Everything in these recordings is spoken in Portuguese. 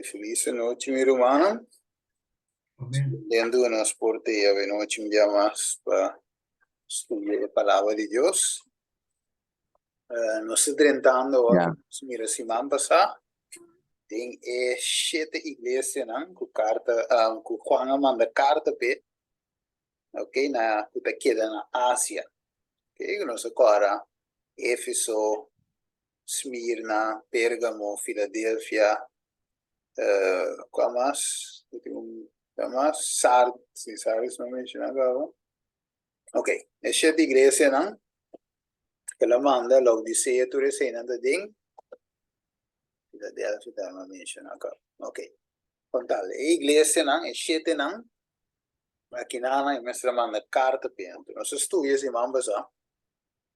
Felice noche, mi hermano. Amén. Lendo nos porte y ave noche un día más para estudiar la palabra de Dios. Nos tentando a mira si man pasa. Tem 7 igrejas nan ku carta ku Juan manda carta pe. Ok, na ku ta queda na Ásia. Ok, nos agora Éfeso, Esmirna, Pérgamo, Filadélfia, qual mais? Qual mais? Sardes não mencionava. Ok, e 7 igrejas nan que la manda la Odisea tu resena da ding. Filadélfia da não mencionava. Ok. Contale, e igreja nan e 7 nan aqui na mestra manda carta pe. Nós estudiamos e mambas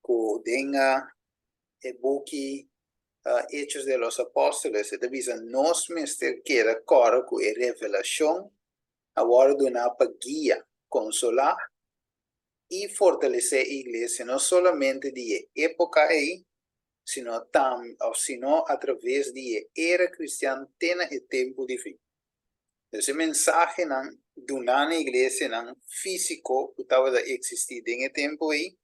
com denga e buki Hechos de los Apóstoles, e avisa nos mister que era cora com a revelação, agora do na guia, consolar e fortalecer a igreja, não somente de época aí, sino através de era cristiana tena e tempo de fim. Esse mensagem não do na igreja não físico que estava a existir em tempo aí,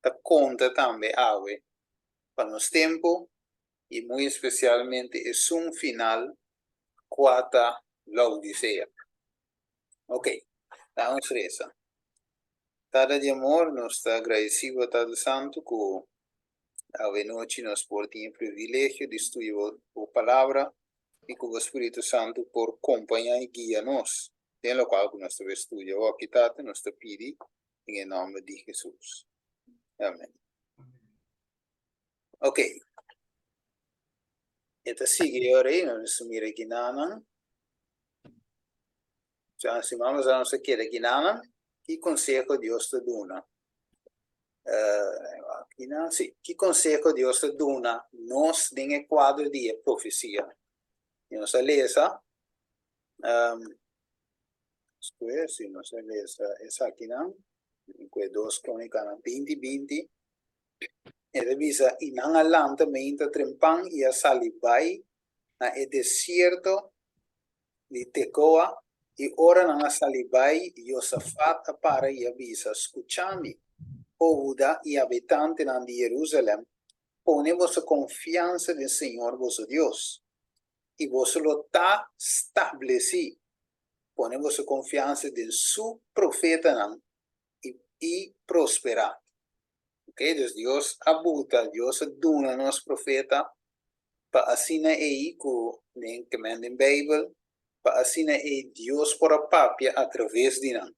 da conta também ave para nos tempo e muito especialmente é um final quarta Laodicea. Ok, vamos a eso. Tada de amor, nos está agradecido a Tado Santo que a noche nos por el privilegio de estudiar la palabra y con el Espíritu Santo por acompañar y guiarnos. En lo cual nuestro estudio o aquí nos pide en el nombre de Jesús. Amén. Ok. Esta sigue ahora y nos mira aquí nada. Cioè, se vamos a no se quiere aquí nada, ¿qué consejo Dios te da? Sì, che consejo Dios te da nos nel quadro di profezia? Non si lesa, sì, non si lesa, esatto, in quei 2 cronica 20, e revisa in all'anta mentre trempan e salibai nel deserto di Tecoa e ora non salibai Iosafat appare e avvisa, scusami, Ouda y habitantes de Jerusalén, ponemos confianza en el Señor vuestro Dios, y vos lo está establecido. Ponemos confianza en su profeta y prosperar. Okay? Entonces Dios abuta, Dios duna nos profeta, para así ahí que manda en Bible, para así ahí Dios por la papia a través de nan.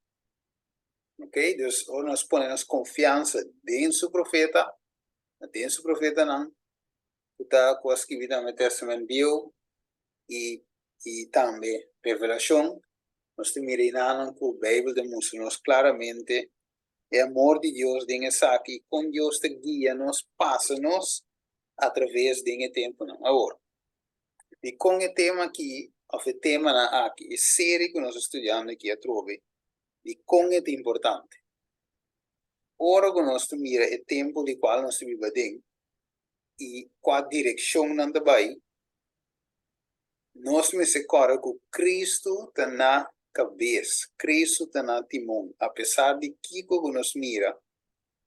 Ok, dus nos ponemos confiança em seu profeta não, está com as que vida no Testamento bio e também revelação, nós temos mirando com a Bíblia demonstra-nos claramente o amor de Deus em essa aqui, com Deus te guia, nos passa-nos através de tempo não. Agora, e com o tema aqui, o tema aqui, a série que nós estudamos aqui a trove, e com é importante. Ora que nós mira o tempo de qual nós vivemos e qual direção nós vai, nós me secora que Cristo está na cabeça, Cristo está na timão, apesar de que nós mira,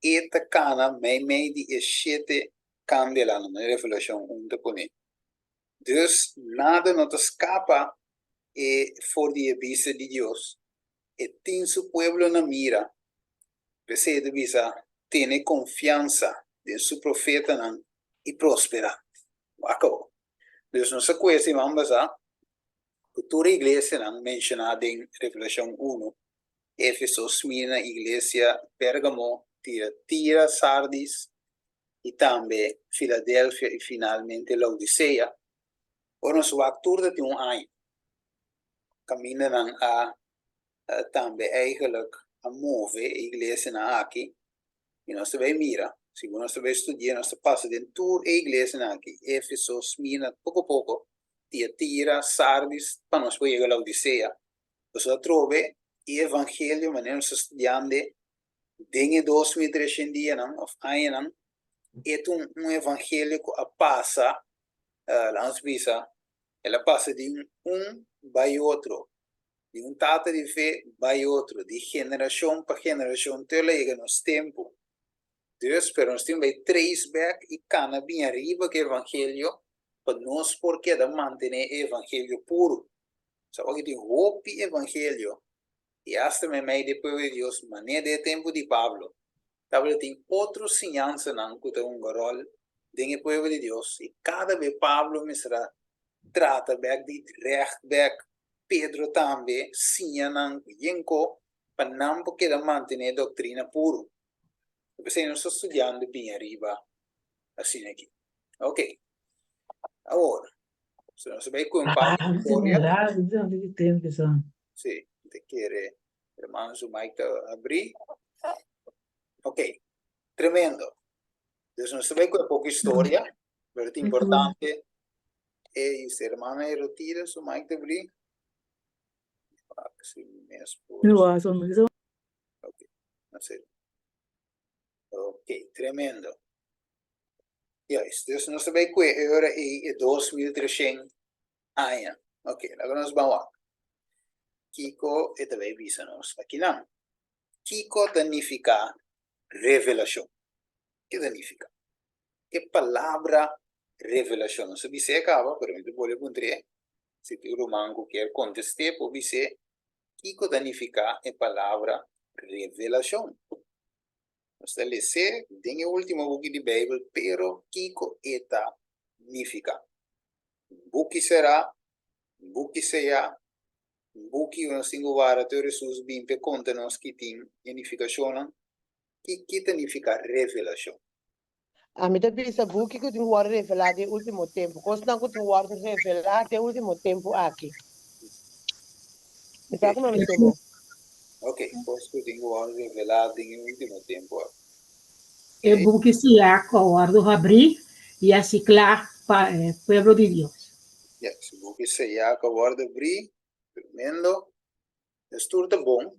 esta cana meio de 7 candela na Revelação 1 de Pone. Dus nada nos escapa fora de vista de Deus. E tem su pueblo na mira, precisa de visa, tiene confianza en su profeta y prospera. Acabó. Entonces, no se cuesta, vamos a toda iglesia mencionada en Revelación 1, Éfeso, Esmirna, iglesia, Pérgamo, Tira, Sardis, y también Filadelfia y finalmente la Odisea. Ahora, su actor de un año, caminan a también eigenlijk a mover iglesia aquí, y no se ve mira, si uno se ve estudiar, no se pasa de toda la iglesia aquí, Éfeso, Esmirna, poco a poco, Tira, Sardis, para nos llegar a la Odisea. Pues trove el evangelio, manemos estudiando, desde 2300 días, of años, es un evangelio que pasa, la visa, Ela passa de um vai outro, de um tata de fé vai outro, de geração para geração, até chega nos tempos. Dus, pero nós temos três back e cana bem arriba que o evangelho, para nós porque da manter o evangelho puro. Só que tem hope evangelho. E hasta me meio depois de Deus, maneira de tempo de Pablo. Pablo tem outro ensinança não que tem rol dentro do povo de Deus. E cada vez Pablo me será trata back de recht back. Pedro também, sim, não, yenko, para não porque da manter a doutrina puro. Você não está estudando bem arriba, assim aqui. Ok. Agora, se não sabe com um par de história, de tempo que são. sim, te quer, irmãos, o mic abrir. Ok. Tremendo. Então, não sabe com pouca história, mas é importante é isso, irmã, retira o mic de abrir. Eu acho que Ok, não sei. Ok, tremendo. Yes, dus nós sabemos que agora é 2300 anos. Ok, agora nós vamos lá. Kiko e também visa nós aqui não. Kiko significa revelação. O que significa? Que palavra revelação? Não sei se acaba, mas eu vou encontrar. Se o romano quer contestar, pode dizer Kiko significa a palavra revelação. Nós lemos em último book de Bíblia, pero Kiko eta significa. Buki será, buki seja, buki una singulara te Jesus bem pe conta nos que tem unificação, que significa revelação. A mim também essa book que tem guarda revelado no último tempo. Coisa não que tem guarda revelado no último tempo aqui. Então como me chamo? Ok, pois que tem guarda revelado no último tempo. É bom que se acorda abrir e aciclar para o povo de Deus. Yes, buki seja que guarda abrir, tremendo, estuda bom.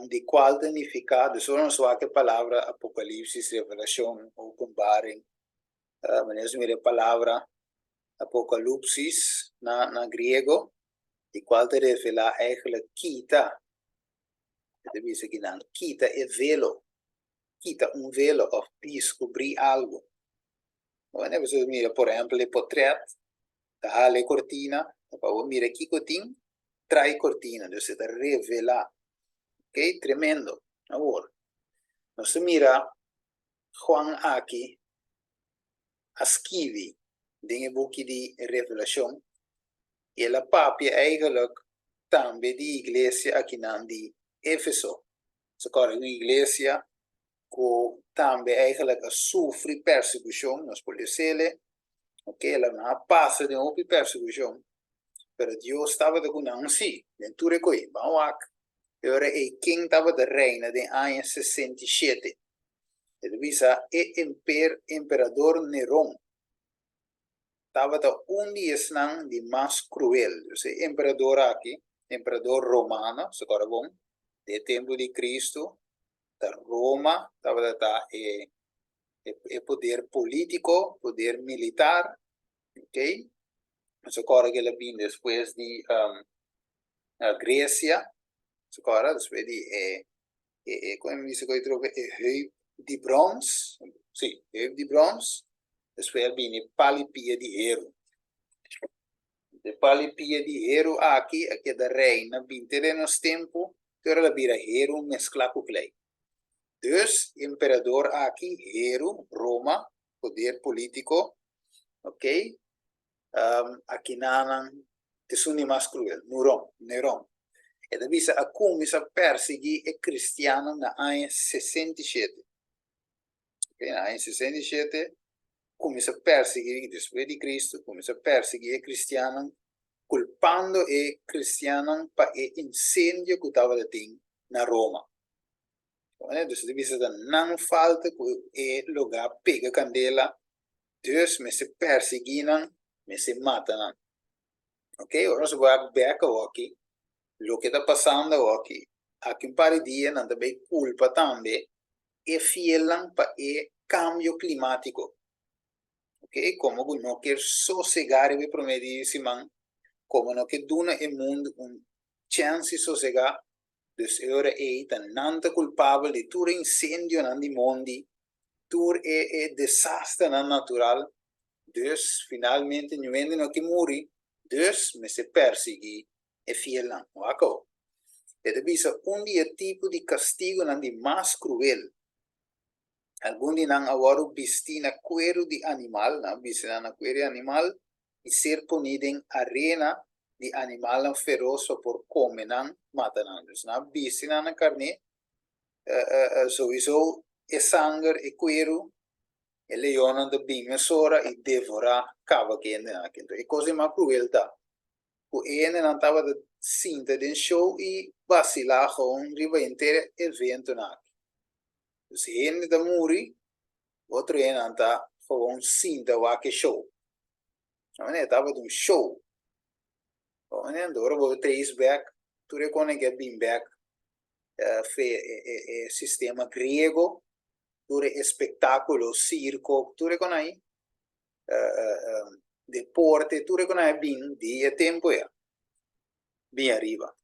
De qual significado, só não só a palavra Apocalipse, revelação, openbaring, mas a palavra Apocalipsis na grego, de qual te revela eigenlijk kita. Dat is genoemd kita é velo. Kita velo of descobrir algo. Quando você mira, por exemplo, o portrait, da a cortina, para mira aqui cotin, trai cortina, então você revela. Ok, tremendo. Agora, nós mira Juan aqui, escreve dentro do book de revelação, e ela papia eigenlijk também de igreja aqui na de Éfeso. Se corre uma igreja que também eigenlijk sofre persecução, nós podemos dizer, ok, ela não passa de uma persecução, mas Deus estava de com si, dentro de coi, vamos lá. Agora é quem estava de reina de ano 67. Ele visa imperador Nerón. Estava de dia de mais cruel. O imperador aqui, imperador romano, se agora bom, de tempo de Cristo, da Roma, estava de poder político, poder militar, ok? Mas agora que ele vem depois de a Grécia, agora depois de como dice que trovo Heup de bronze, sim, Heup de bronze, depois ele vem Palipia de Hero. De Palipia de Hero aqui da reina, vinte nos tempo, agora ela vira Hero mesclado com Clay. Dus, imperador aqui, Hero, Roma, poder político, ok? Aqui nanan, tesuni mais cruel, Nerón. E da visa a começa a perseguir e cristiano na ano 67. Okay, na ano 67, começa a perseguir, depois de Cristo, começa a perseguir e cristiano, culpando e cristiano para o incêndio que estava na Roma. Dus de visa da não falta que o lugar pega candela, dus me se perseguiram, me se matam. Ok, agora se vai back aqui. Lo que está passando aqui, aqui um par de dias, não também culpa também, é fielan para o cambio climático. Ok, Ok? Como que não quer sossegar e prometer se man, como não quer dar ao mundo chance de sossegar, dus ora é nanta culpável de todo incêndio no mundo, todo desastre natural, dus finalmente não vende no que morre, dus me se persegui e fiel não, ok? E deve dia tipo de castigo não de mais cruel. Algum dia não agora vestir na cuero de animal, na vestir na cuero de animal e ser punido em arena de animal feroz por comer não matar não. Dus na vestir na carne, sowieso é sangue e cuero, e leão de bem mesora e devorar cava que ainda não. Então é coisa mais cruel tá. O ainda não estava de cinta de show e vacilar com riba inteira evento na. Dus ainda de morrer outro ano está com cinta o que show. A maneira estava de show. A maneira agora vou três back, tu reconhece que bem back, sistema grego, tu espetáculo, circo, tu reconhece deporte, tu reconhece bem dia tempo é bem arriba.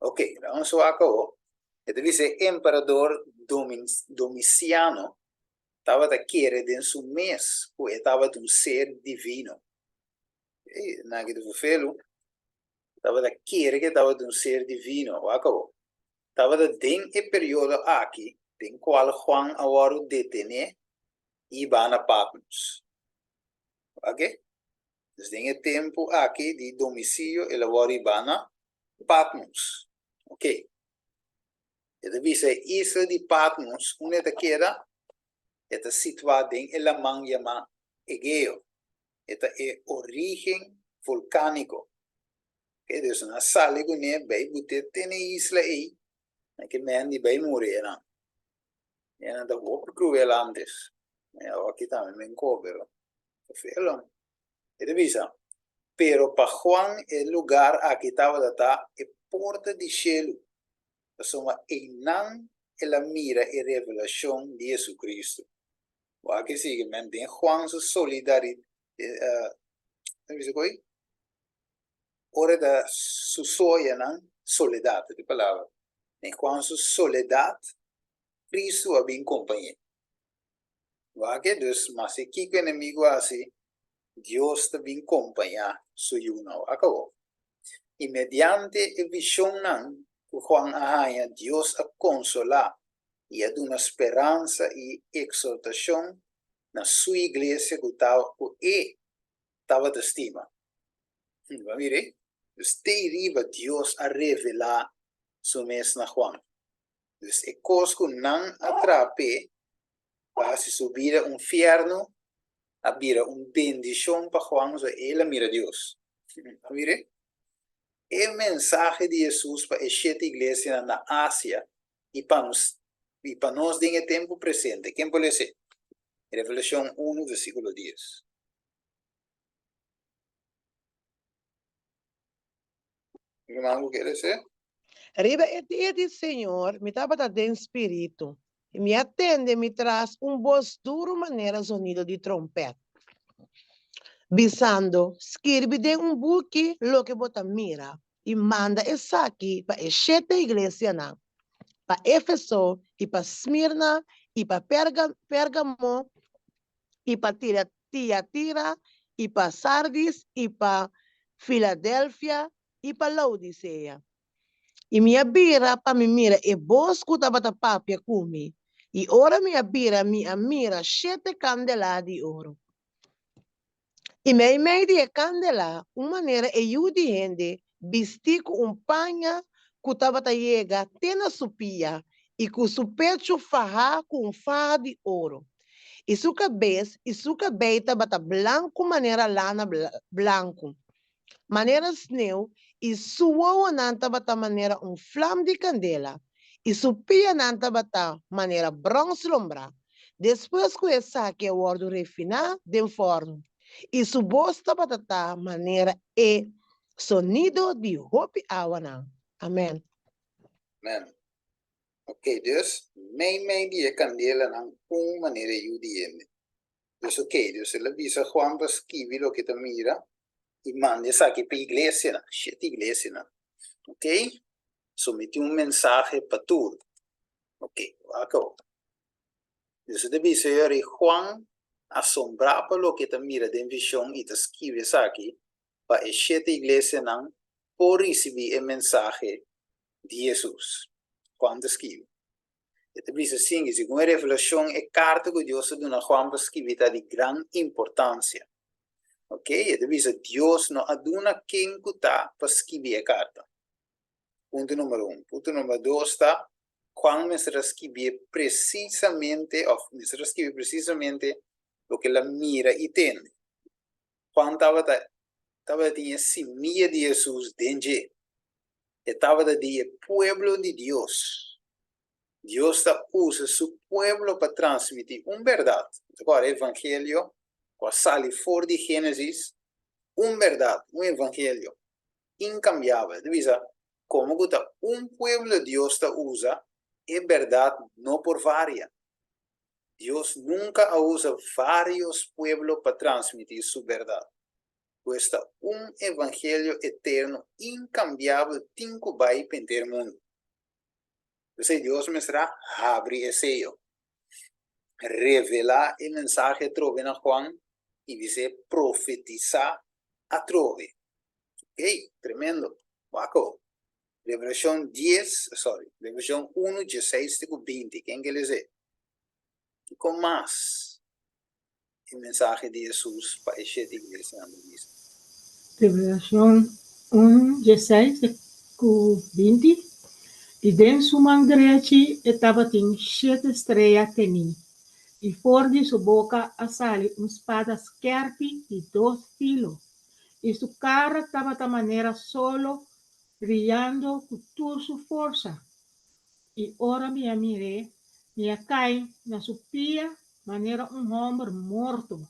Ok, então só acabou. E deve ser imperador Domiciano. Estava a querer de seu mês, ou estava de ser divino. E naquele do felo, estava a querer que estava de ser divino, ou acabou. Estava de tem período aqui, tem qual Juan agora detene e vai na Patmos. Ok? Então, tem tempo aqui de domicílio, ele agora vai na Patmos. Ok? E deve ser isla de Patmos, onde está queda, está situada em la man llama Egeo. Esta é origem volcánico. Que Deus na sala que nem bem bote tem isla aí, que men de bem morrer não. E não da vou cruel antes. Aqui também me encobro. Felo. E devisa. Pero para Juan el lugar aqui estava da é porta de cielo. Soma enan ela mira e revelação de Jesus Cristo. O aqui sigue men tem Juan su solidaridade. Devisa coi? Ora da su soia não soledade de palavra. Enquanto su soledade Cristo a bem companhia. Vai que Deus, mas aqui que o inimigo assim, Deus te bem companhia su yuno acabou. E mediante a visão não, o Juan arranha Deus a consolar e a dar uma esperança e exortação na sua igreja que estava de estima. Vai ver? Este riba Deus a revelar su mesmo na Juan. Dus é coisa que não atrape para se subir a inferno, a vir bendição para Juan, ele mira Deus. Mire, é o mensagem de Jesus para esta igreja na Ásia e para nós em tempo presente. Quem pode ser? Revelação 1, versículo 10. Irmão, quer dizer? Riba, eti Senhor, me estava dando espírito. Me atende, me traz voz duro maneira sonido de trompeta. Bisando, escreve de buque lo que bota mira e manda essa aqui para esta igreja, para Éfeso e para Esmirna e para Pérgamo e para Tiatira e para Sardis e para Filadélfia e para Laodiceia. E minha bira para me mira e bosco tabata papia kumi. E ora minha bira mira 7 candelas de ouro. E meio de candela, uma maneira e o de gente vestir com panha que tabata chega tena supia e com seu pecho farra com farra de ouro. E sua cabeça bata branco maneira lana branco. Maneira sneu e sua nanta bata maneira flame de candela e supia nanta bata maneira bronze lombra. Depois que essa que é o ordo refinar de forno e su bosta bata maneira e sonido de hopi awana. Amém. Amém. Ok, Deus, meio de candela não maneira judiente. Dus oké, dus ele avisa Juan para escrever lo que te mira y manda esa aquí para iglesia, na, siete iglesia, na. Ok? Somete un mensaje para todo. Ok, acá. Dus ele avisa Juan asombrado por lo que te mira de visión y te escribe esa aquí para siete iglesia nan por recibir el mensaje de Jesús. Juan te escribe. Este dice assim, que uma revelação é carta que Deus dá a Juan para escrever de grande importância. Ok? Este diz Deus não aduna quem está para escrever a carta. Ponto número 1. Ponto número 2 está, Juan me escrever precisamente, o que ela mira e tem. Juan estava tinha semilla de Jesus dentro. Estava de pueblo de Deus. Dios usa su pueblo para transmitir una verdad. Agora, el evangelio, cuando sale fuera de Génesis, una verdad, un evangelio incambiable. Divisa, como un pueblo Dios usa, es verdad no por varias. Dios nunca usa varios pueblos para transmitir su verdad. Cuesta un evangelio eterno, incambiable, tinco vai para el mundo. Entonces Dios me será abrir el sello, revelar el mensaje trove a Juan y dice profetizar a trove. Ok, tremendo. Waco. Revelación 1, 16, 20. ¿Quién que les dice? Y con más el mensaje de Jesús para esta iglesia. Revelación 1, 16, 20. E dentro man direita estava tem 7 estrelas teni. E fora de sua boca sale uma espada scherpe de 2 filos. E sua cara estava da maneira solo, brilhando com toda sua força. E ora me mirei, me cai na sua pia, maneira homem morto.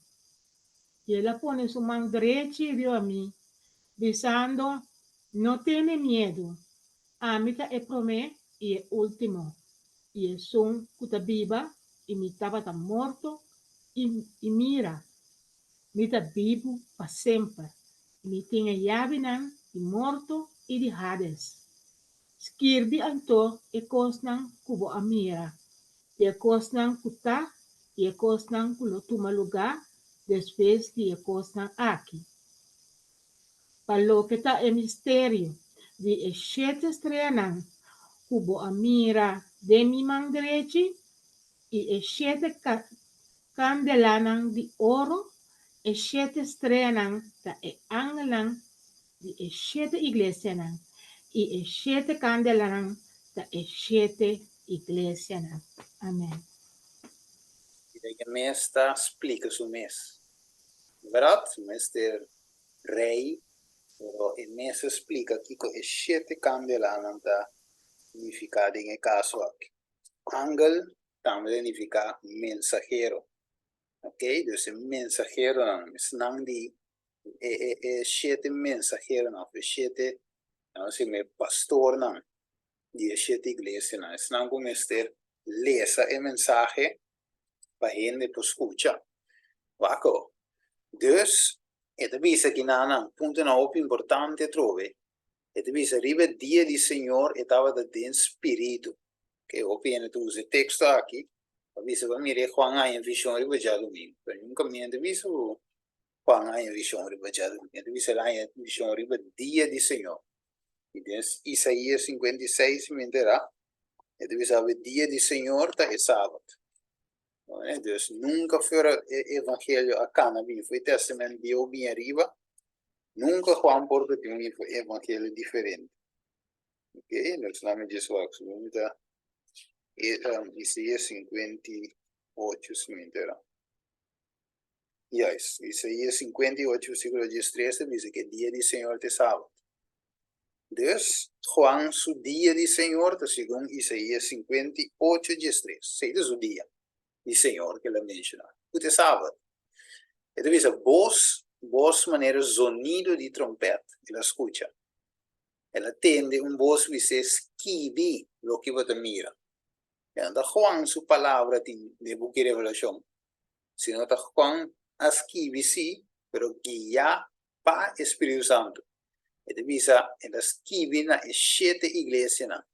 E ela põe sua mão direita e viu a mim, dizendo, não tenha medo. A mim é promessa e é último. E é som que viva e me estava morto e mira, me está vivo para sempre. E me tem a chave de morto e de Hades. Escreve então e cosnan cubo a mira. E a cosnan cuta e a cosnan culo toma lugar depois de a cosnan aqui. Para lo que está é mistério de 7 estrelas cubo a mira de mi mão direita e 7 candelanan de ouro e 7 estrelas da angelan de 7 igrejas e 7 candelanan da 7 igrejas. Amém. E a mesta explica su mes. Verdade? O mes del rei, pero el mes explica que é 7 candelanan da significado em caso aqui. Ángel também significa mensajero. Ok? Dus een mensajero não de 7 mensajeros, não, 7, não sei me pastor não, de 7 igrejas não. Não como este lesa o mensagem para gente para escutar. Waco. Dus, het visa que não, ponto não op importante trove. Het visa riba dia de Senhor estava de espírito. Que opina tu use texto aqui. Avisa para mire Juan hay en visión riba domingo. Pero nunca me han visto Juan hay en visión riba domingo. Avisa hay en visión riba día de Señor. Y tienes Isaías 56 me enterá. Avisa el día de Señor está el sábado. Entonces nunca fuera el evangelio acá no fue testamento dio bien arriba. Nunca Juan porque tiene un evangelio diferente. Ok, entonces la me dice Isaías 58 se me entera. Yes, Isaías 58, versículo 13 dice que el día del Señor te sábado. Dus, Juan su día del Señor, según Isaías 58, 13. Ese es su día del Señor que le menciona. Usted sabe. Entonces, voz manera sonido de trompeta, él escucha. Él atiende un voz que se escribe lo que va a mirar. Anda Juan su palabra de boca de revelación. sino está Juan escribe sí, pero guía pa Espíritu Santo. E divisa en la escribe na 7 iglesias na.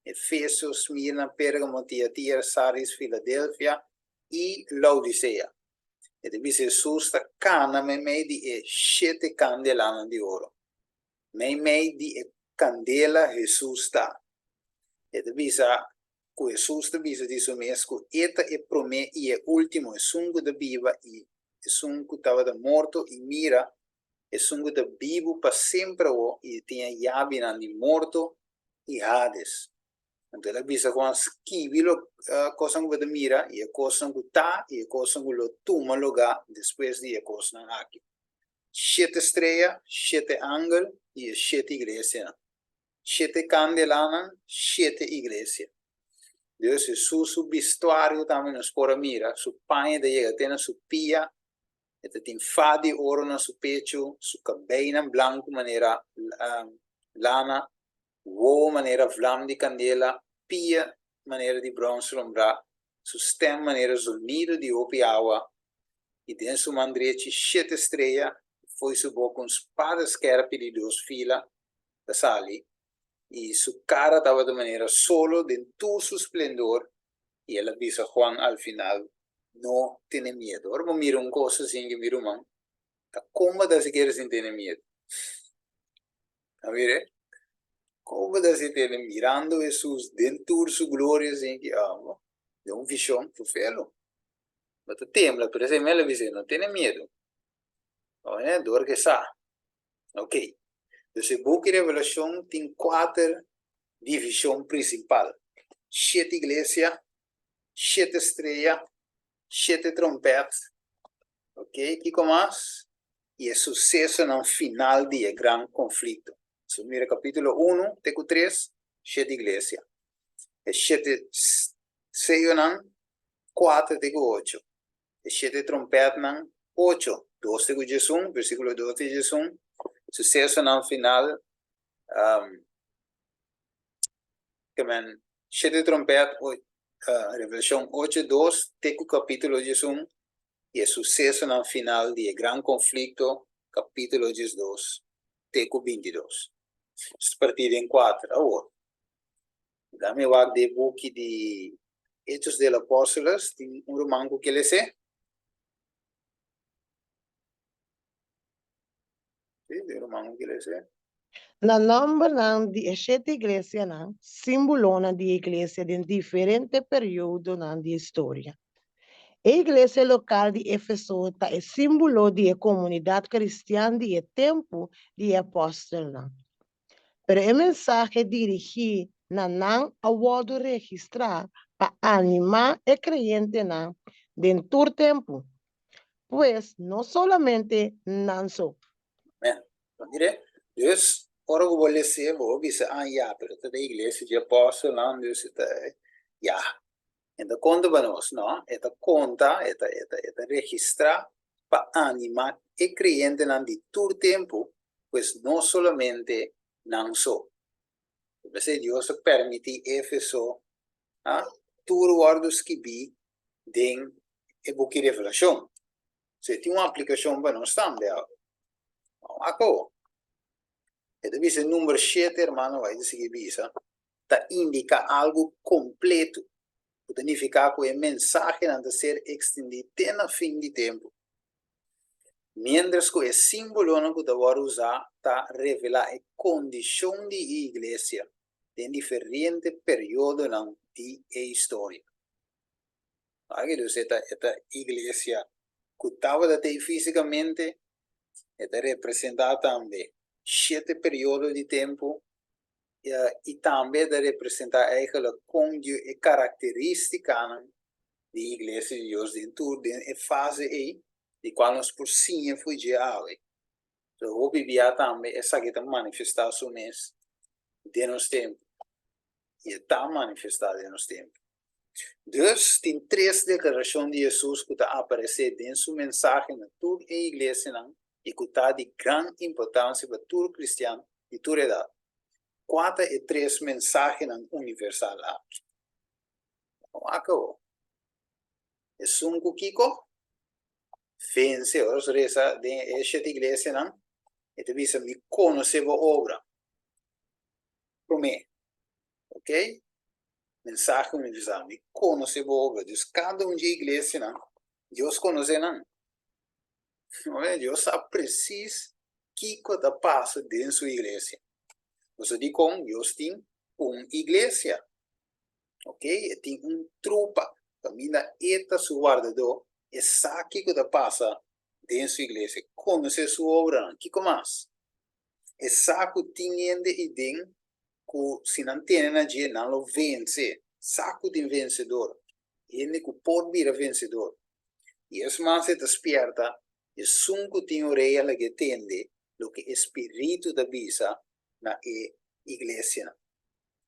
Efesios, Smyrna, Pérgamo, Tiatira, Sardis, Filadelfia e Laodicea. E divisa Jesus sta cana me di 7 candelana di oro. Me di candela Jesus sta. E divisa cu Jesus divisa di sumesco eta e prome e ultimo e sungo da viva e sungo tava da morto e mira e sungo da vivo pa sempre o e tinha yabi na di morto e Hades. Então ela visa com esquivilo cosa que mira e cosa que tá e cosa que lo toma lugar depois de cosa aqui. 7 estrelas, 7 ángeles e 7 igrejas. 7 candelana, 7 igrejas. Deus Jesus su vestuário também nos pode mirar, su paña de llega tem su pia, e tem fadi ouro na su pecho, su cabelo branco maneira lana, uovo maneira vlam di candela, pia maneira di bronze lombra, su stem maneira zolnido di opi água, e tem su mandrete 7 estrelas, foi su boca spada scherpe di 2 fila, da sali, e su cara estava de maneira solo de todo su esplendor, y él avisa a Juan al final, no tiene miedo. Ahora mira una cosa sin que mira man, está cómoda si quieres sin tener miedo. A ver, cómoda si tiene mirando Jesús dentro de su gloria sin que, de un visión, fue felo. No te tembla, pero ese me lo dice, no tiene miedo. No, dor que sa. Ok. Entonces, el book de Revelación tiene 4 divisiones principales. 7 iglesias, 7 estrellas, 7 trompetas, ok? ¿Qué más? Y el suceso en el final del gran conflicto. So, mira capítulo 1, teco 3, 7 iglesias. El 7 sellos, 4, teco 8. El 7 trompetas, 8. 2 teco Jesús, versículo 2 de Jesús. Suceso en el final, 7 trompetas, Revelación 8:2, teco capítulo 1, y el suceso en el final del gran conflicto, capítulo 2, teco 22. Partido en 4. Ahora, dame va de buque de Hechos de los Apóstoles, un romano que le sé. Sí, de romano que le sé. Na nombre de 7 iglesias, simbolona de iglesia de diferente período de história. A igreja local de Éfeso é símbolo de comunidade cristã de tempo de apóstolo. Pero a mensagem dirigido não a registrar para animar a creyente dentro do tempo, pois não somente não só. Então, Deus, ora que vou ser, vou dizer, já, pero toda a igreja de apóstolo, não, Deus está, já. Então, conta para nós, não? Esta conta, esta registrar para animar a creyente de todo tempo, pois não somente não só. Mas Deus permite Éfeso, tudo guardos que vi dentro do book de Revelação. Se tem uma aplicação para nós também. Acabou. E deve ser número 7, irmão, vai dizer que visa, tá indica algo completo. Significa que a mensagem não deve ser extendida até no fim de tempo. Mientras que o símbolo que deve usar está revelar a condição de igreja em diferentes períodos da história. Aqui esta igreja que estava até fisicamente está representada também 7 períodos de tempo e também representa a característica da igreja de Deus dentro da fase aí de qual nós por sim fugiamos. Então, o vivia também essa que está manifestada de nos tempos e está manifestada de nos tempos. Deus tem 3 declarações de Jesus que está aparecendo em sua mensagem na toda a igreja e que está de grande importância para todo cristiano de toda idade. 4 e 3 mensagens universal. Acabou. É 5 Kiko, vence, ora resa de sete iglesia nan, e te bisa mi conoscevo obra. Por me, ok? Mensaje universal, mi conoscevo obra. Deus cada de iglesia nan, Deus conhece nan. Deus sabe preciso que coisa passa dentro da sua igreja. Você diz com Deus tem uma igreja, ok? Tem trupa, caminha eta sua guardador, e sabe que coisa passa dentro da sua igreja. Conhece sua obra, que mais? E sabe que tem ideia que se não tem na dia não lo vence, sabe que tem vencedor, ele que pode vir vencedor. E esse man se despierta. E sunco tem orelha que entende o que o Espírito da bisa na igreja.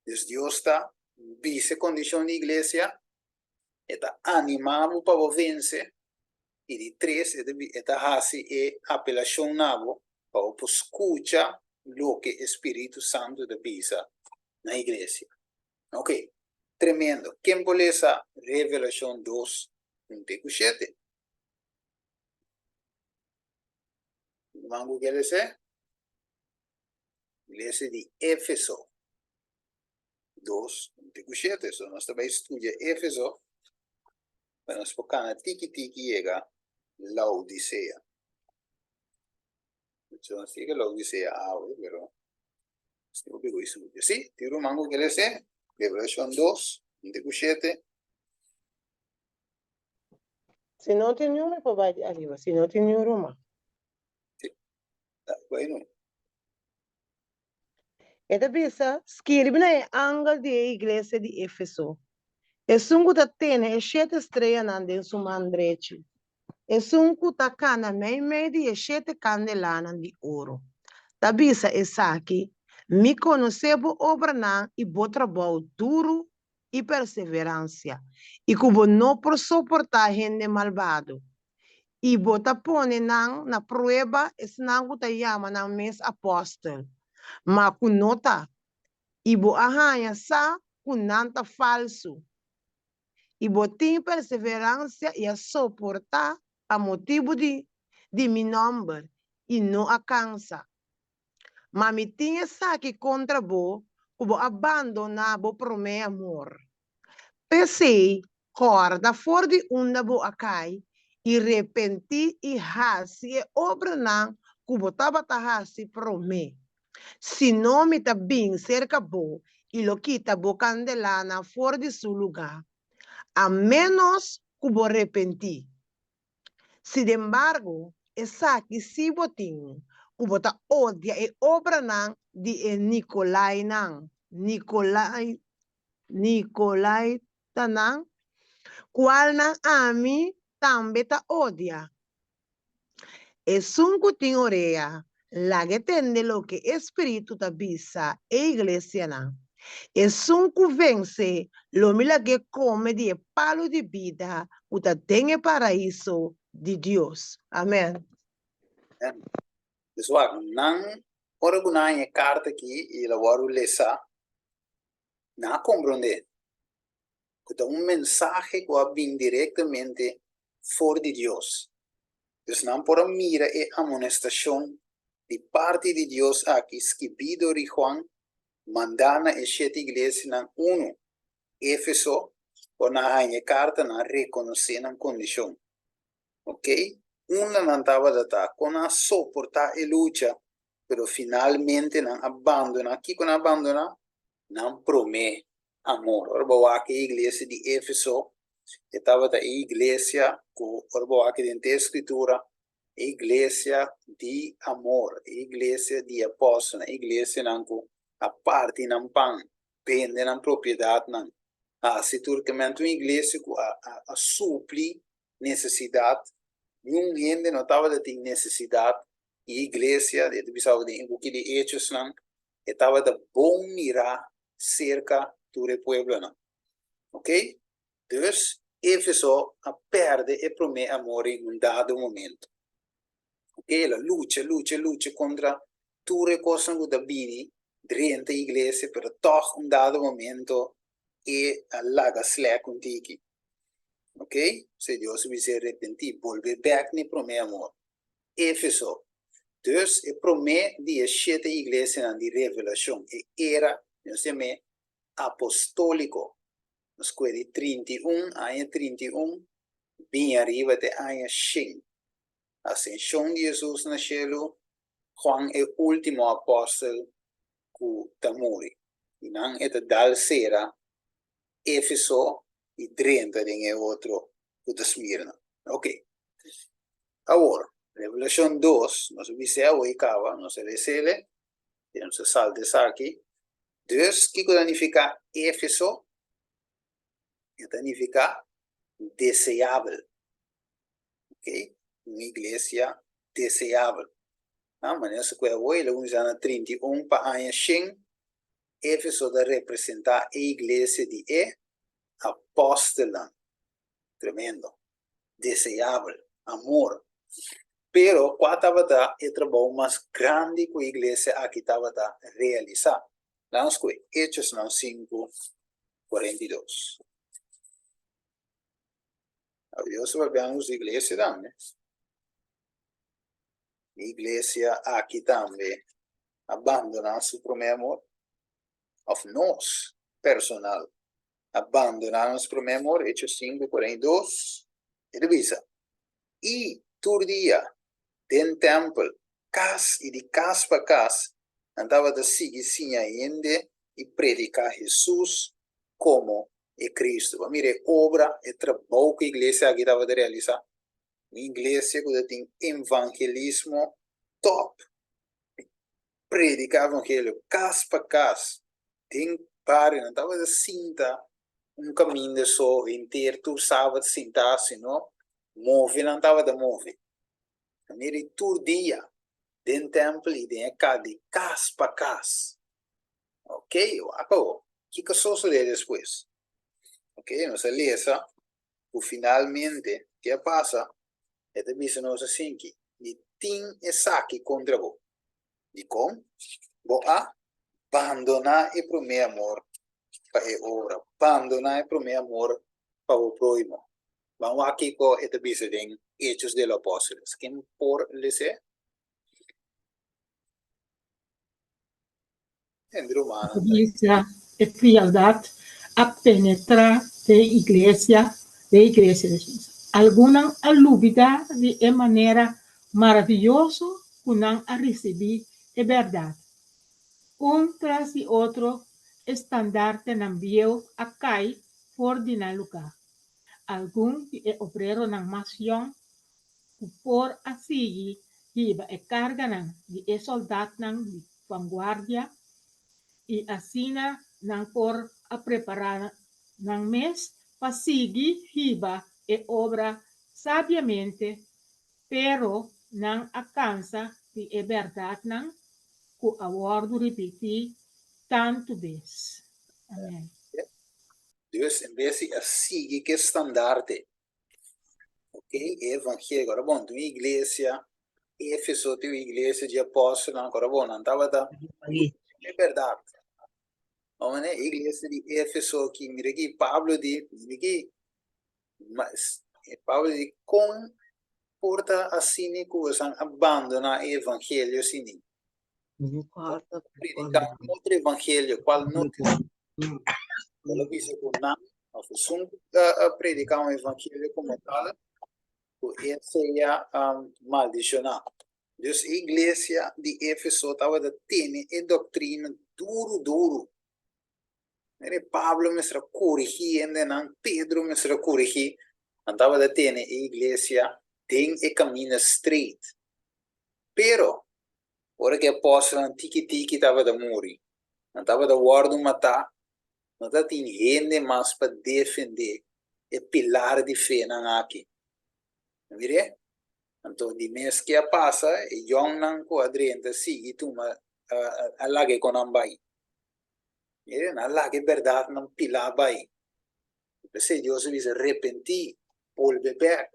Deus está bisa condição de igreja, está animado para vencer, e de três, está assim e apelação nabo para escutar o que o Espírito Santo da bisa na igreja. Ok, tremendo. Quem pode essa revelação 2, 1:7? Mango que ele se? Iglesia de Éfeso 2:7. So, nós também estudamos Éfeso, mas nós focamos tiki llega Laodicea. So, nós temos Laodicea ahora, pero stiamo più questo. Sì, tiro mango che le se, Revelation 2:7. Se não tem nenhuma, pode ir arriba. Se não tem nenhuma. Vai noi. Esta bisa scrive na angel de igreja de Éfeso. E sungu ta tene e 7 estrelas nande su mandreci. E sungu ta cana mei di e 7 candelana di oro. Ta bisa e saki, mi conoscevo obra nan e bo trabalho duro e perseverança. E cubo não por suportar gente malvado. E bo ta pone nan na prueba e snangu ta yama nan mes apóstolo. Ma kunota, ibo arranha sa kunanta falso. Ibo tem perseverança e a suportar a motivo de mi nome e não alcança. Mas me tinha saque contra bo, cubo abandonar bo pro meu amor. Pensei, corda fora de onda bo acai, e repenti e hasi e obra não, cubo taba tahasi pro me. Se não me tá bem cerca bo, e lo quita bo candelana fora de seu lugar, a menos cubo repenti. Se de embargo, essa que se botinho, cubo ta odia e obra não de Nicolai não, Nicolai tanang, qual não a mim também ta odia. E sunco tem oreia, la que tende lo que espírito ta bisa e iglesia não. E sunco vence lo mila que come de palo de vida, uta tem paraíso de Deus. Amém. Pessoal, não ora gunanya carta aqui e la waru lesa na compreender que é mensagem que vem diretamente fora de Deus. Então não por mira e amonestação de parte de Deus aqui escrito de Juan mandana e 7 igrejas na 1 Éfeso ou na carta na reconhecer a condição. Ok? Una não estava data com a suportar e luta, pero finalmente não abandona. Aqui quando abandona, não promete amor. Ora, aqui a igreja de Éfeso estava da igreja com ora aqui dentro da escritura, a igreja de amor, a igreja de apóstolo, a igreja não com a parte não pan, vende na propriedade não. Se turcamente uma igreja a suprir necessidade. Nenhum gente não estava de ter necessidade e a igreja, de pensava de um pouquinho de hechos não, estava de bom mirar cerca do povo não, ok? Então, Éfeso perde e promete amor em dado momento, ok? Ela luta contra tutte cose che da bini dentro a igreja, pero toch dado momento e allaga slä contigo. Ok? Se Deus se arrepentir, volver back ni primeiro amor. Éfeso. Dus, e promê de sete igreja na de revelação. E era, eu chamo, apostólico. Nos queri 31, ano 31, bem arriba de ano 100. Ascensão de Jesus na cielo, Juan é o último apóstolo que tamuri. E não é dal sera, Éfeso e 30 de outro que da Esmirna. Ok. Agora, Revelação 2, nós vimos o cava, nós recebe, temos a salta aqui. Dus, que significa Éfeso? Significa deseável. Ok? Uma igreja deseável. Mas nessa coisa hoje, vamos usar 31 para ano 100, Éfeso da representar a igreja de apóstola. Tremendo. Deseável. Amor. Pero, qual estava o trabalho mais grande que a igreja aqui estava a realizar? Vamos ver, Hechos 5, 42. Deus vai ver as igrejas também. A igreja aqui também abandona seu primeiro amor. Of nós, personal. Abandonar nosso primeiro amor, Hechos 5, 42. E revisa. E, todo dia, dentro do templo, casa e de casa para casa, andava a seguir sim ainda e predicar Jesus como é Cristo. Mire, obra e trabalho que a igreja aqui estava a realizar. A igreja que tem evangelismo top. Predicar evangelho, casa para casa. Tem pare, não estava a cinta caminho de só inteiro, tu sábado sentar, senão, move, não estava a mover. Mire, todo dia, dentro do templo e dentro de casa para casa. Ok? Acabou. O que sucede depois? Ok? Nós lesa, finalmente, o que passa? É de vista nós assim que de tem essa aqui contra você. De como? Vou abandonar o primeiro amor para a obra. Abandonar o primeiro amor para o próximo. Vamos aqui com a vista de Hechos de los Apóstoles. Quem por ler? En Romano. Justicia e frialdad a penetrar de iglesia de Jesus. Alguna alúbida de manera maravillosa cunan a recibir a verdad. Un tras de otro estandarte nambieu a cair por dinar lugar. Algún obrero ng masyon por asigi iba e carga de soldat ng vanguardia y asina nang por a preparar ng mes pasigi hiba e obra sabiamente pero nang alcanza di e verdad nang ku awardo repeti tanto vez. Amen. Dus in vez de seguir que estandarte. Ok? Evangelho. Agora, bom, tu igreja, Éfeso, tu igreja de apóstolos, agora, bom, não estava da liberdade. Não, né? Igreja de Éfeso, que mira aqui, Pablo de, mira aqui, mas, Pablo de, comporta assim, que você abandona o evangelho, assim, predicar outro evangelho, qual não tem. Ela disse que não, a predicar evangelho como tal, esse é maldicionado. Então, a igreja de Éfeso estava tendo a doutrina duro. Pablo me está corrigindo, Pedro me está corrigindo. Estava tendo a igreja tem o caminho estreito. Pero, agora que o apóstolo tiki estava a morrer, estava a guardar matar, não tem gente mais para defender o pilar de fé aqui. Mire? Então, de mês que passa, e John não quadrenta sigue tu a lage com ambai. Mire, na lage verdade não pilar bai. Se Deus se arrepentir, volve back.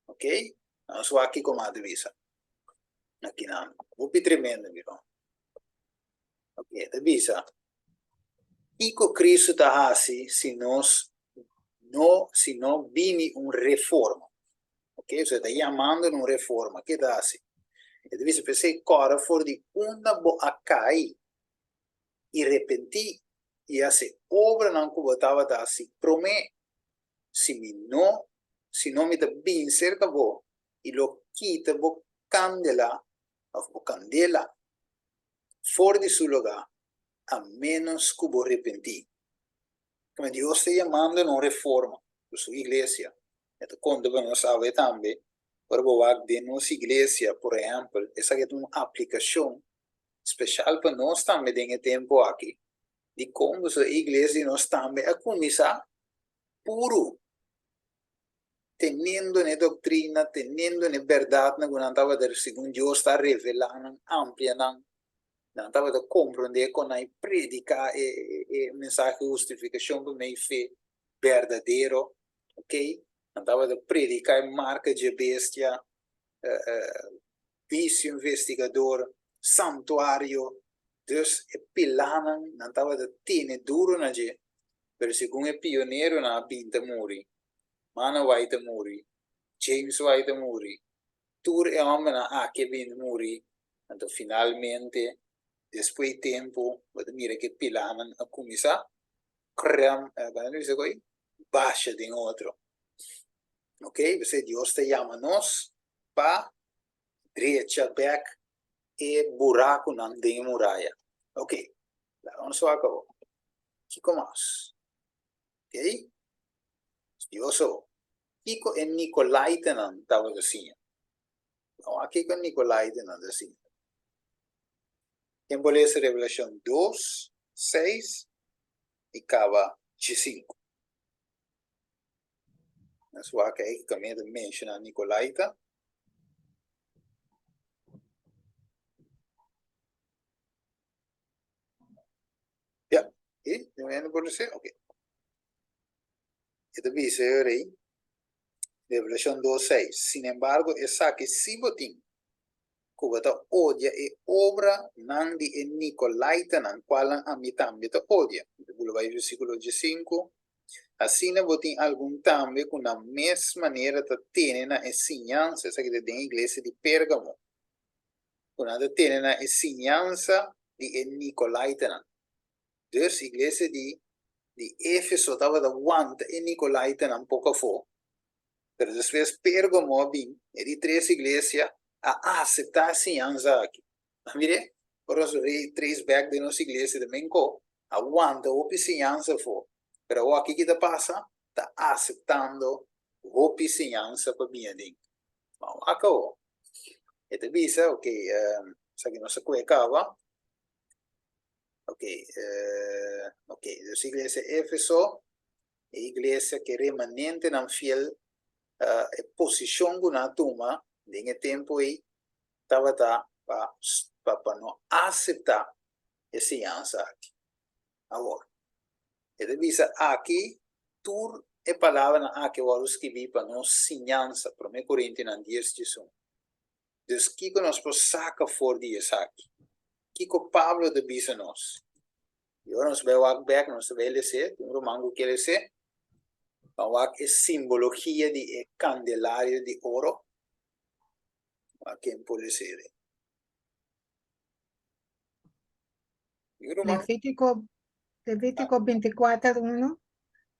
Ok? Não só aqui como a divisa. Aqui não. Vou tremendo, virou. Ok, divisa. E com Cristo está assim, se nós si no viene una reforma. Ok, você está chamando uma reforma, que dá assim. E deve ser pensar cara for de uma boa cai e repentir e assim obra não que botava da assim promete se não me dá bem cerca bo e lo quita bo candela ou candela fora de seu lugar a menos que bo repentir. Como Deus está chamando uma reforma para sua igreja. Então, quando nós sabemos também, para boar de nossa igreja, por exemplo, essa é uma aplicação especial para nós também tem tempo aqui, de como a igreja nós também a começar puro, tendo a doutrina, tendo a verdade, não estava de segundo Deus está revelando, ampliando, não estava de compreender quando a predicar e mensagem de justificação para minha fé verdadeiro, ok? Não estava de predicar marca de bestia, vício investigador, santuário, Deus é pilana, não estava de tine duro na je, pero segundo é pioneiro na pinta muri, mana vai te muri, James vai te muri, tur é homem na que vem muri, então finalmente depois de tempo, você mira que pilana a começar, crem, quando diz aqui, baixa de outro, ok? Você Deus te chama nós para direita, back e buraco não tem muralha. Ok, vamos só acabou. Kiko mais. Ok? Eu sou. Kiko e Nicolaita não estava assim. Não, aqui com Nicolaita não assim. Quem pode ler Revelação 2, 6 e acaba de 5. Na sua que aí também menciona Nicolaita. Ja, e não pode ser, ok. Ito dice rey, Revelación 2:6. Sin embargo, esa que si botín, cubata odia e obra nandi e Nicolaita nan qualan a mi tambia ta odia. Vuole vai versículo 5. Assim na botín algum também com a mesma maneira ta tiene na ensinança, essa que tem igreja de Pérgamo. Com a tiene na ensinança de Nicolaita nan. Dus igreja de Éfeso estava da guanta e Nicolaita não pouco fo. Pero depois Pérgamo bem, e de 3 igrejas a aceitar a ciência aqui. Mire, por isso, 3 back de nossa igreja também aguanta o ciência fo. Pero aqui que passa, está aceitando o ciência para mim. Vamos, acabou. E te visa, ok, isso aqui não se cuecava. Ok, ok, dus iglesia Éfeso, iglesia que remanente não fiel posição na tuma, de tempo aí, estava para não aceitar essa ciência aqui. Agora, ele diz aqui, tur é palavra aqui, eu escrevi para nós ciência, para 1 Coríntios 10:1. Dus, que nós podemos sacar fora disso aqui? Que Pablo de bisa nós? Eu não sei o back, não sei ele ser, tem romango que ele ser. Mas é simbologia de candelário de ouro. A quem pode ser? Levítico 24:1.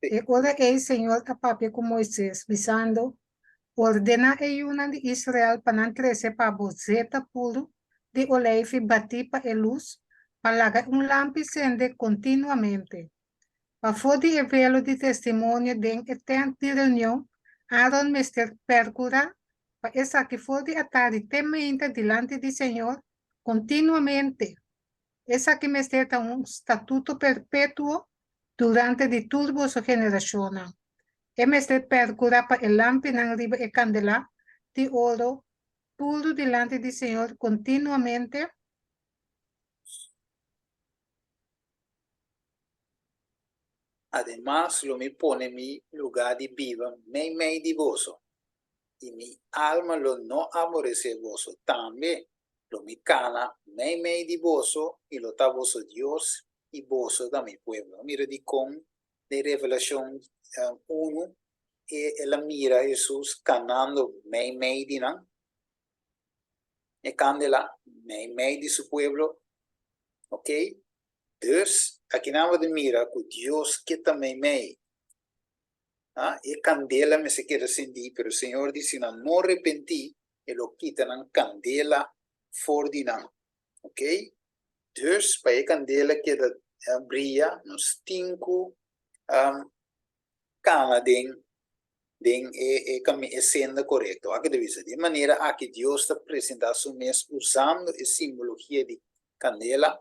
E ora el Señor apapia con Moisés, dizendo: ordena a una de Israel para não crescer para bozeta puro de oleif e batir para a luz, para lagar lampe acende continuamente. Para fode e velo de testemunho de eterno de reunião, Aaron mester percura, para essa que fode atar temente delante do Senhor continuamente. Essa que mester estatuto perpétuo durante de toda sua geração. E mester percura para el lampe na riba e candela de ouro, puro delante do Senhor continuamente. Además, lo me pone en mi lugar de viva, me divoso. Y mi alma lo no aborrece voso. También lo me cana, me divoso, y lo taboso Dios y voso da mi pueblo. Mira di con de Revelación 1, ela mira a Jesús caminando meio de nan. E candela meio de su pueblo. Ok? Dus, aqui na de mira que Deus que também meio. E candela me se quer sentir, pero o Senhor disse, não arrepenti, e lo quita na candela for de nan. Ok? Dus, para a candela que brilha nos 5 cama é senda correto. Aqui deve ser de maneira a que Deus está apresentando o mês usando a simbologia de candela,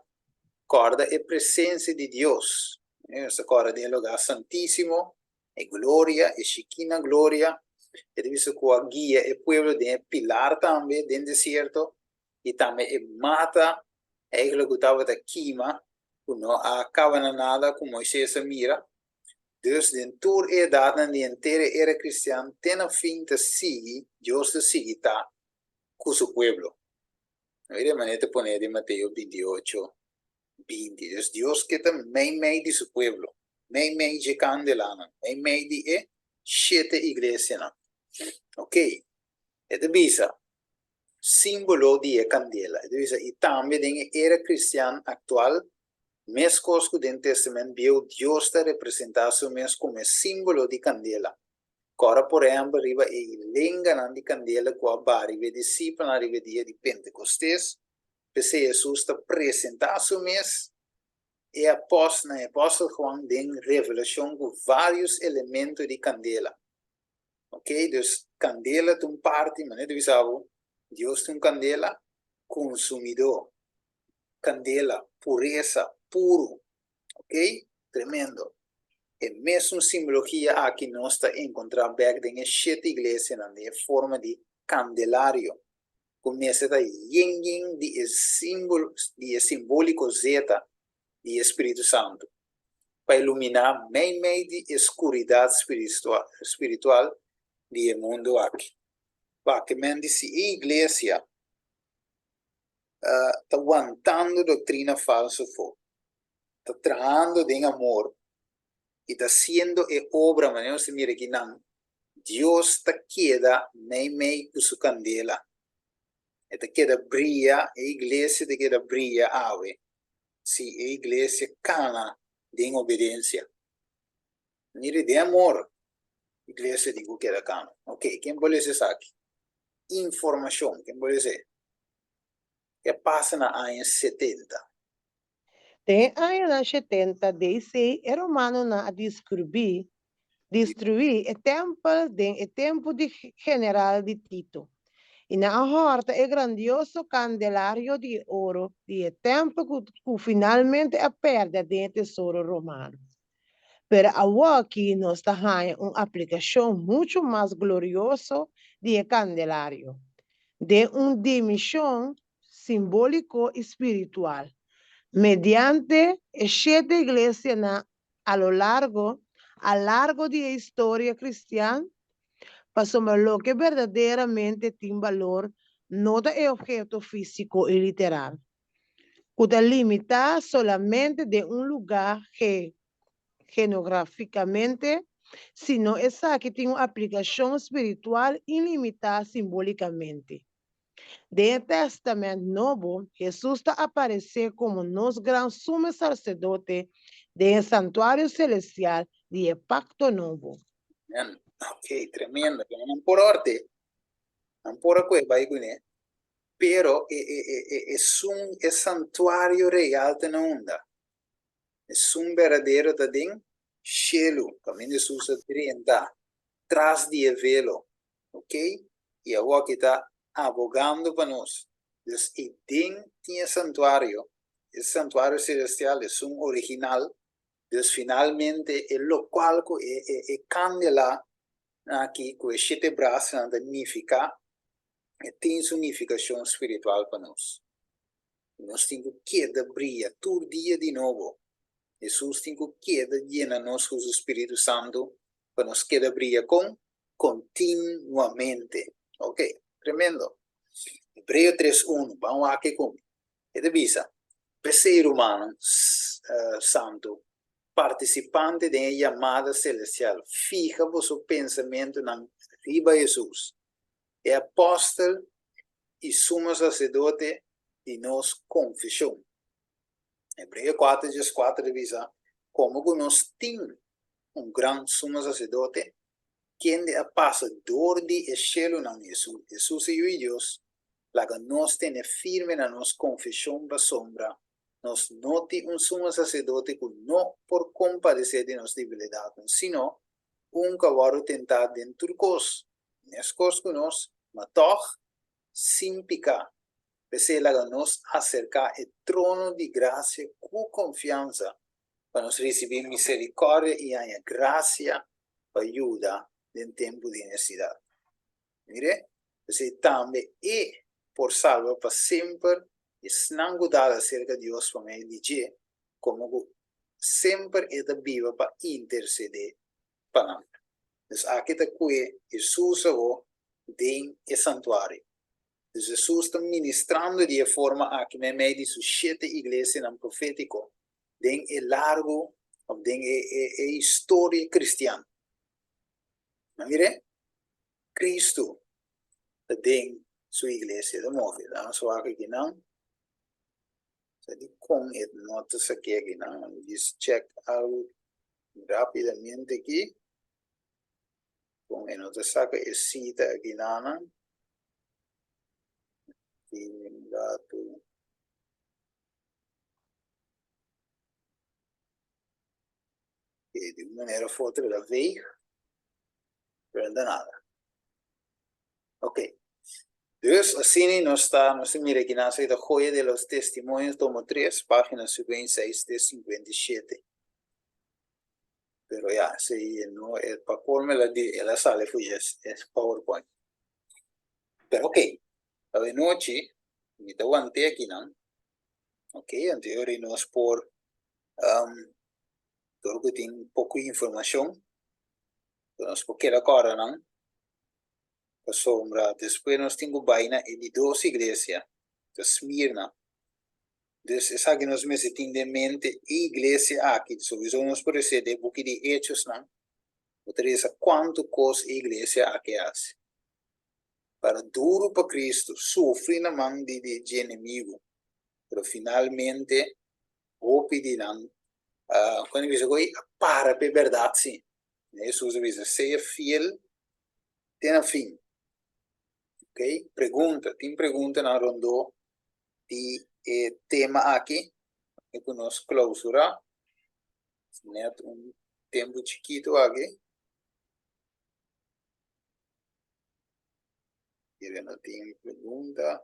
corda e presença de Deus. Essa corda é lugar santíssimo, é glória, é chiquina glória. E deve ser com a guia e pueblo de pilar também, dentro do deserto, e também é mata, é aquilo que estava da queima, que não acaba nada, como Moisés mira. Dus de tour dat na de inteira era cristiano tem a fim de seguir, Deus de seguir com seu pueblo. Mira, manete poner de Mateo 28, 20. Dus Deus que está meio de seu pueblo, meio de candelana, meio de 7 igrejas. Ok? É de bisa, símbolo de candela. É de bisa, e também de era cristiano atual, mes cosco do Testamento viu Deus está representado mes como símbolo de candela. Agora, por exemplo, riba e lenga de candela com a barra e discípulo na riba dia de Pentecostes, porque Jesus está apresentado mes e apóstolo João tem revelação com vários elementos de candela. Ok? Dus candela tem parte, mas não sabe, Deus tem candela consumidor, candela pureza, puro, ok? Tremendo. E mesmo simbologia aqui nós está encontrando em 7 igrejas na forma de candelário. Começa a yin de símbolo, de simbólico zeta de Espírito Santo, para iluminar meio de escuridade espiritual do mundo aqui. Porque se a igreja está aguantando doutrina falsa, está trabajando en amor y está haciendo obra, manera se mira que no, Dios te queda meio con su candela, te queda brilla, la iglesia te queda brilla ave, si la iglesia cana en obediencia. Mire de amor, la iglesia digo queda cana. Ok, ¿quién puede decir aquí? Información, ¿quién puede decir? ¿Qué pasa en los años 70? Tem anos 70, DC é romano na destruir o templo de general de Tito. E na horta é grandioso candelário de ouro de templo que finalmente a perda do tesouro romano. Pero aqui nós temos uma aplicação muito mais gloriosa de candelário, de uma dimensão simbólico espiritual. Mediante 7 iglesias a lo largo de la historia cristiana, pasamos lo que verdaderamente tiene valor, no de objeto físico y literal, que está limitado solamente de un lugar geográficamente, sino esa que tiene una aplicación espiritual ilimitada simbólicamente. Dentro do Testamento Novo, Jesus está aparecendo como nosso grande sumo sacerdote do santuário celestial de Pacto Novo. Ok, tremendo. Non por arte, non por quel baigune, pero es un santuario real de onda. Es un verdadero tadin cielo, también Jesús orienta, tras de velo, ok? Y ahora que está abogando para nós. Dus e tinha santuário. Esse santuário celestial é um original. Dus finalmente é o qual é candela aqui com os 7 braços na unificar e tem unificação espiritual para nós. Nós temos que brilhar todo dia de novo. Jesus tem que llenar nós com o Espírito Santo para nós que brilhar continuamente. Ok? Tremendo. Hebreo 3.1, vamos aqui com. É de visa. Ser humano santo, participante de llamada celestial. Fija vuestro pensamiento en arriba Jesús, el apóstol y sumo sacerdote de nos confesión. Hebreos 4:4 dice, como que nos tiene un gran sumo sacerdote, quien de pasador de el cielo en Jesús. Jesús y Dios, la que nos tiene firme en nos confesión la sombra, nos noti un sumo sacerdote que no por compadecer de nos debilidad, sino un caballo tentado en turcos, nescos que nos mató sin picar. Pese la que nos acerca el trono de gracia con confianza, para nos recibir misericordia y haya gracia, ayuda en tiempo de necesidad. Mire, pese también y por salvo para siempre, es nangudada acerca de Dios para mí, dice, como siempre es viva para interceder para mí. Entonces, aquí está que Jesús en el santuario. Entonces, Jesús está ministrando de forma a que me de sus 7 iglesias en profético, de el largo, de la historia cristiana. Mire, Cristo de su iglesia de móvil, so aquí no. Jadi con el notas aquí no, just check out rápidamente aquí. Con el notas saca el cita aquí no. Y dato. E de una manera foto la ve, pero nada. Ok. Dus así no se mira que nace la joya de los testimonios, tomo 3, página 56 de 57. Pero ya, si no, el papel me la sale, pues es PowerPoint. Pero ok, a de noche, me te aguanté aquí, ¿no? Ok, anterior no es por, todo que tiene poco información, pero es porque la cara, ¿no? Sombra. Después nos tengo vaina en 2 iglesias, de Esmirna. Dus es que nos meten en mente iglesia aquí, sowieso nos parece de book de Hechos, ¿no? Otra cuánto cosa iglesia aquí hace. Para duro para Cristo, sufre na mão de enemigo, pero finalmente, o pedirán, quando dice que para a verdade, sim. Jesus diz, seja fiel, tenha fim. Ok? Tem pergunta na rondo de tema aqui, que nos clausura, net tempo chiquito aqui. Hier no tem pergunta.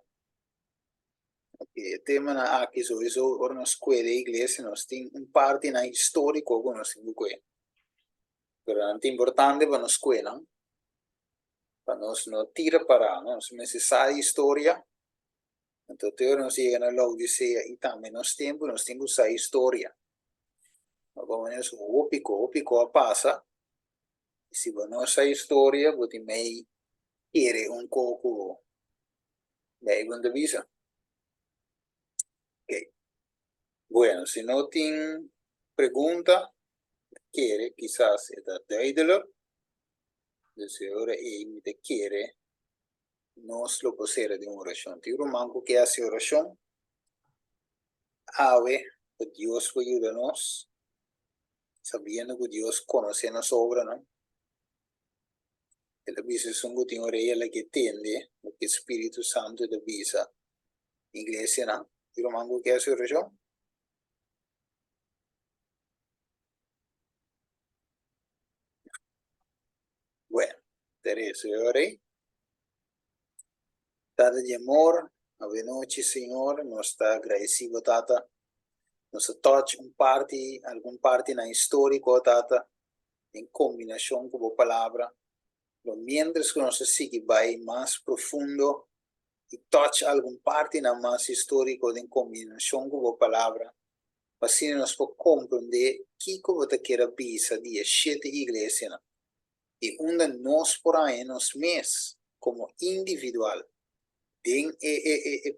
Ok, el tema na aqui sowieso or na escola iglesia nós tem parte na histórico que nós temos que. Pero é importante para na escola, para nós não tira para nós necessária história. Então teor nós chega na Laodicea e também nós temos que usar história. Vamos nós o pico passa. Se nós a história, você meio querer pouco daí quando visa. Ok. Bueno, si no tienen pregunta, quiere quizás dáidelo. Entonces ahora él te quiere, nos lo posee de una oración. Te manco que hace oración. Ave, que Dios ayuda a nos, sabiendo que Dios conoce nuestra obra, ¿no? El aviso es un gutín la que tiende, lo que Espíritu Santo te avisa. Iglesia, ¿no? Te manco que hace oración. Bueno, Teresa, oré. Tata de amor, a noche, Señor, nos está agradecido, Tata. Nos touch alguna parte na histórico, Tata, en combinación con la palabra. Lo mientras que nos sigue va más profundo y touch alguna parte na más histórico en combinación con la palabra. Así nos puede comprender qué como te quiera visa de 7 iglesias. Y donde nos por ahí nos mes como individual. Den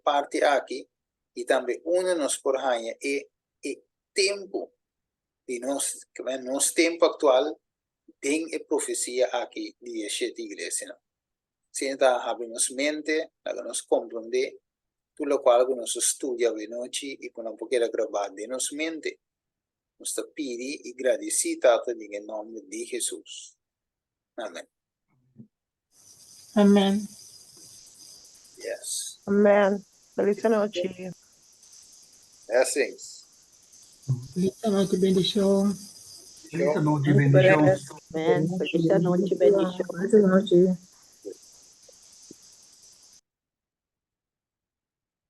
parte aquí y también uno nos por ahí tiempo e nos tempo atual, tem a profecia aqui de sete igrejas. Senta abrimos mente, nos compreender, tudo o qual nos estudia de noite e quando poder gravar de nos mente. Nos pedi e agradecida em nome de Jesus. Amém. Amén. Yes. Amén. Feliz noche. Blessings. Feliz noche, bendición. Feliz noche, Muito bendición. parece. Amén. Feliz noche, bendición. Boa noite.